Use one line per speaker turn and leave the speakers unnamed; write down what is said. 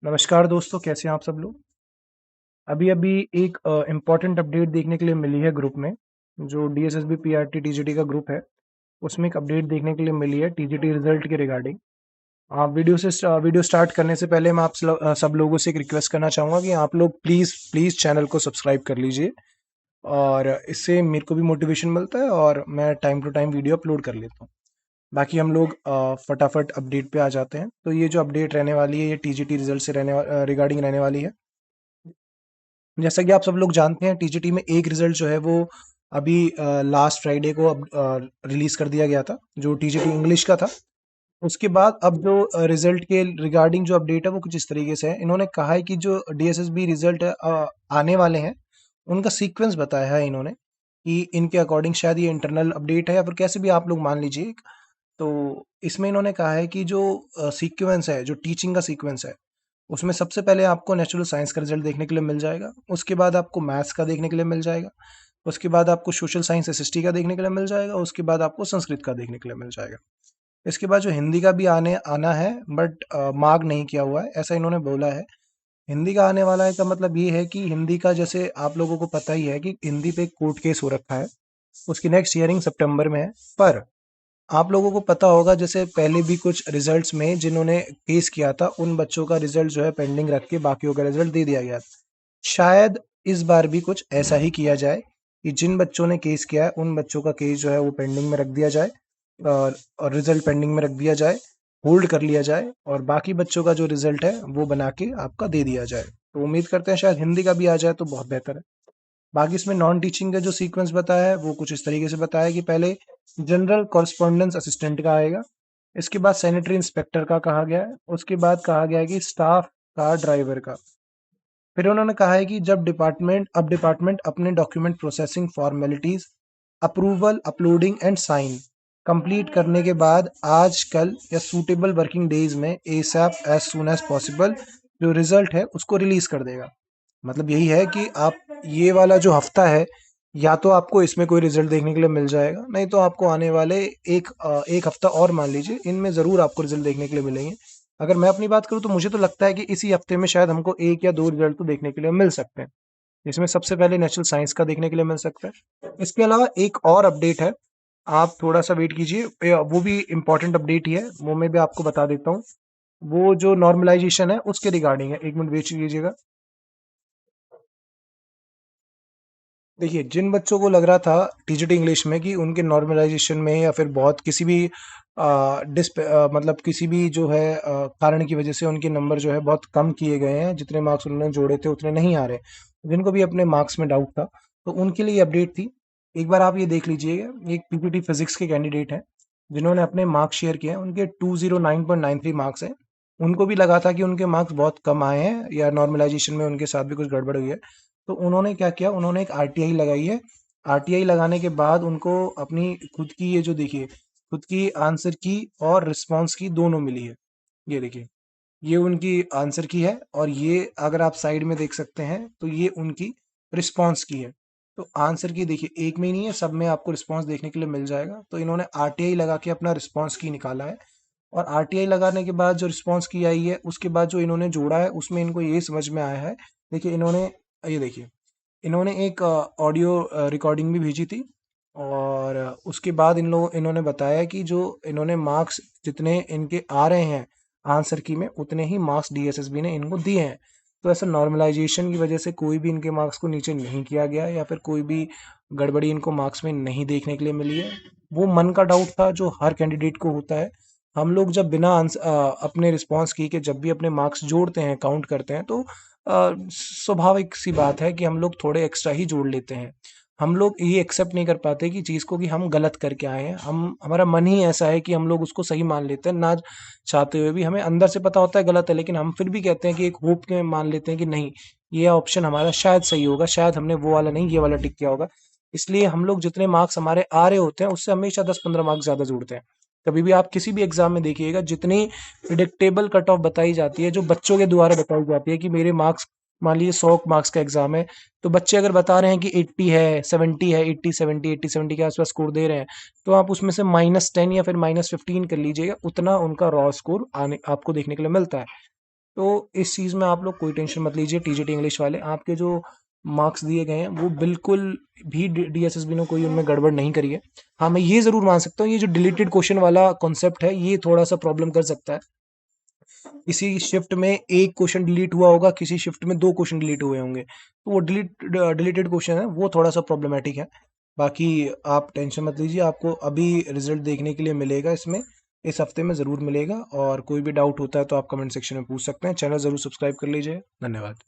नमस्कार दोस्तों, कैसे हैं आप सब लोग? अभी-अभी एक इम्पोर्टेंट अपडेट देखने के लिए मिली है ग्रुप में, जो डीएसएसबी, पीआरटी, टीजीटी का ग्रुप है, उसमें एक अपडेट देखने के लिए मिली है टीजीटी रिजल्ट के रिगार्डिंग। वीडियो स्टार्ट करने से पहले मैं सब लोगों से एक रिक्वेस्ट करना चाहूँगा कि आप लोग प्लीज़ प्लीज़ चैनल को सब्सक्राइब कर लीजिए और इससे मेरे को भी मोटिवेशन मिलता है और मैं time to time video upload कर लेता हूँ। बाकी हम लोग फटाफट अपडेट पे आ जाते हैं। तो ये जो अपडेट रहने वाली है, ये टीजीटी रिजल्ट से रिगार्डिंग रहने वाली है। जैसा कि आप सब लोग जानते हैं, टीजीटी में एक रिजल्ट जो है वो अभी लास्ट फ्राइडे को अब रिलीज कर दिया गया था, जो टीजीटी इंग्लिश का था। उसके बाद अब जो रिजल्ट के रिगार्डिंग जो अपडेट है वो कुछ इस तरीके से है। इन्होंने कहा है कि जो डीएसएसबी रिजल्ट आने वाले हैं, उनका सीक्वेंस बताया है इन्होंने कि इनके अकॉर्डिंग शायद ये इंटरनल अपडेट है या फिर कैसे भी आप लोग मान लीजिए। तो इसमें इन्होंने कहा है कि जो सीक्वेंस है, जो टीचिंग का सीक्वेंस है, उसमें सबसे पहले आपको नेचुरल साइंस का रिजल्ट देखने के लिए मिल जाएगा। उसके बाद आपको मैथ्स का देखने के लिए मिल जाएगा। उसके बाद आपको सोशल साइंस एसएसटी का देखने के लिए मिल जाएगा। उसके बाद आपको संस्कृत का देखने के लिए मिल जाएगा। इसके बाद जो हिंदी का भी आने आना है, बट मार्क नहीं किया हुआ है, ऐसा इन्होंने बोला है। हिंदी का आने वाला है का मतलब ये है कि हिंदी का, जैसे आप लोगों को पता ही है कि हिंदी पे कोर्ट केस हो रखा है, उसकी नेक्स्ट हियरिंग सितंबर में है। पर आप लोगों को पता होगा, जैसे पहले भी कुछ रिजल्ट्स में जिन्होंने केस किया था, उन बच्चों का रिजल्ट जो है पेंडिंग रख के बाकियों का रिजल्ट दे दिया गया था। शायद इस बार भी कुछ ऐसा ही किया जाए कि जिन बच्चों ने केस किया है, उन बच्चों का केस जो है वो पेंडिंग में रख दिया जाए और रिजल्ट पेंडिंग में रख दिया जाए, होल्ड कर लिया जाए, और बाकी बच्चों का जो रिजल्ट है वो बना के आपका दे दिया जाए। तो उम्मीद करते हैं शायद हिंदी का भी आ जाए तो बहुत बेहतर है। बाकी इसमें नॉन टीचिंग का जो सीक्वेंस बताया है वो कुछ इस तरीके से बताया है कि पहले जनरल कॉरेस्पॉन्डेंस असिस्टेंट का आएगा। इसके बाद सैनिटरी इंस्पेक्टर का कहा गया है। उसके बाद कहा गया है कि स्टाफ कार ड्राइवर का। फिर उन्होंने कहा है कि जब डिपार्टमेंट अपने document processing formalities, approval, uploading and sign complete करने के बाद आज, कल या सूटेबल वर्किंग डेज में ASAP as soon as possible जो रिजल्ट है उसको रिलीज कर देगा। मतलब यही है कि आप ये वाला जो हफ्ता है, या तो आपको इसमें कोई रिजल्ट देखने के लिए मिल जाएगा, नहीं तो आपको आने वाले एक हफ्ता और मान लीजिए, इनमें ज़रूर आपको रिजल्ट देखने के लिए मिलेंगे। अगर मैं अपनी बात करूँ तो मुझे तो लगता है कि इसी हफ्ते में शायद हमको एक या दो रिजल्ट तो देखने के लिए मिल सकते हैं। इसमें सबसे पहले नेचुरल साइंस का देखने के लिए मिल सकता है। इसके अलावा एक और अपडेट है, आप थोड़ा सा वेट कीजिए, वो भी इम्पोर्टेंट अपडेट ही है, वो मैं भी आपको बता देता हूँ। वो जो नॉर्मलाइजेशन है उसके रिगार्डिंग है। एक मिनट वेट कीजिएगा। देखिए, जिन बच्चों को लग रहा था टीजीटी इंग्लिश में कि उनके नॉर्मलाइजेशन में या फिर बहुत किसी भी मतलब किसी भी जो है कारण की वजह से उनके नंबर जो है बहुत कम किए गए हैं, जितने मार्क्स उन्होंने जोड़े थे उतने नहीं आ रहे, जिनको भी अपने मार्क्स में डाउट था, तो उनके लिए अपडेट थी। एक बार आप ये देख लीजिएगा, एक पीपीटी फिजिक्स के कैंडिडेट हैं जिन्होंने अपने मार्क्स शेयर किए हैं, उनके 209.93 मार्क्स हैं। उनको भी लगा था कि उनके मार्क्स बहुत कम आए हैं या नॉर्मलाइजेशन में उनके साथ भी कुछ गड़बड़ हुई है। तो उन्होंने क्या किया, उन्होंने एक आरटीआई लगाई है। आरटीआई लगाने के बाद उनको अपनी खुद की, ये जो देखिए, खुद की आंसर की और रिस्पांस की दोनों मिली है। ये देखिए, ये उनकी आंसर की है, और ये अगर आप साइड में देख सकते हैं तो ये उनकी रिस्पांस की है। तो आंसर की देखिए, एक में ही नहीं है, सब में आपको रिस्पांस देखने के लिए मिल जाएगा। तो इन्होंने आरटीआई लगा के अपना रिस्पांस की निकाला है, और आरटीआई लगाने के बाद जो रिस्पांस की आई है, उसके बाद जो इन्होंने जोड़ा है उसमें इनको ये समझ में आया है। देखिए इन्होंने, ये देखिए, इन्होंने एक ऑडियो रिकॉर्डिंग भी भेजी थी, और उसके बाद इन्होंने बताया कि जो इन्होंने मार्क्स जितने इनके आ रहे हैं आंसर की में, उतने ही मार्क्स डीएसएसबी ने इनको दिए हैं। तो ऐसा नॉर्मलाइजेशन की वजह से कोई भी इनके मार्क्स को नीचे नहीं किया गया, या फिर कोई भी गड़बड़ी इनको मार्क्स में नहीं देखने के लिए मिली है। वो मन का डाउट था जो हर कैंडिडेट को होता है। हम लोग जब बिना अपने रिस्पॉन्स की के जब भी अपने मार्क्स जोड़ते हैं, काउंट करते हैं, तो स्वाभाविक सी बात है कि हम लोग थोड़े एक्स्ट्रा ही जोड़ लेते हैं। हम लोग ये एक्सेप्ट नहीं कर पाते कि चीज़ को कि हम गलत करके आए हैं। हमारा मन ही ऐसा है कि हम लोग उसको सही मान लेते हैं, ना चाहते हुए भी। हमें अंदर से पता होता है गलत है, लेकिन हम फिर भी कहते हैं कि एक होप के मान लेते हैं कि नहीं, ये ऑप्शन हमारा शायद सही होगा, शायद हमने वो वाला नहीं ये वाला टिक किया होगा। इसलिए हम लोग जितने मार्क्स हमारे आ रहे होते हैं उससे हमेशा 10-15 मार्क्स ज़्यादा जोड़ते हैं। कभी भी आप किसी भी एग्जाम में देखिएगा, जितनी प्रिडिक्टेबल कट ऑफ बताई जाती है, जो बच्चों के द्वारा बताई जाती है कि मेरे मार्क्स, मान लीजिए 100 मार्क्स का एग्जाम है, तो बच्चे अगर बता रहे हैं कि 80 है, 70 है, 80 70 के आसपास स्कोर दे रहे हैं, तो आप उसमें से -10 या फिर -15 कर लीजिएगा, उतना उनका रॉ स्कोर आने आपको देखने के लिए मिलता है। तो इस चीज़ में आप लोग कोई टेंशन मत लीजिए। टीजीटी इंग्लिश वाले, आपके जो मार्क्स दिए गए हैं वो बिल्कुल भी डीएसएसबी ने कोई उनमें गड़बड़ नहीं करी है। हाँ, मैं ये ज़रूर मान सकता हूँ, ये जो डिलीटेड क्वेश्चन वाला कॉन्सेप्ट है ये थोड़ा सा प्रॉब्लम कर सकता है। किसी शिफ्ट में एक क्वेश्चन डिलीट हुआ होगा, किसी शिफ्ट में 2 क्वेश्चन डिलीट हुए होंगे, तो वो डिलीटेड क्वेश्चन है, वो थोड़ा सा प्रॉब्लमेटिक है। बाकी आप टेंशन मत लीजिए, आपको अभी रिजल्ट देखने के लिए मिलेगा, इसमें इस हफ्ते में ज़रूर मिलेगा। और कोई भी डाउट होता है तो आप कमेंट सेक्शन में पूछ सकते हैं। चैनल ज़रूर सब्सक्राइब कर लीजिए। धन्यवाद।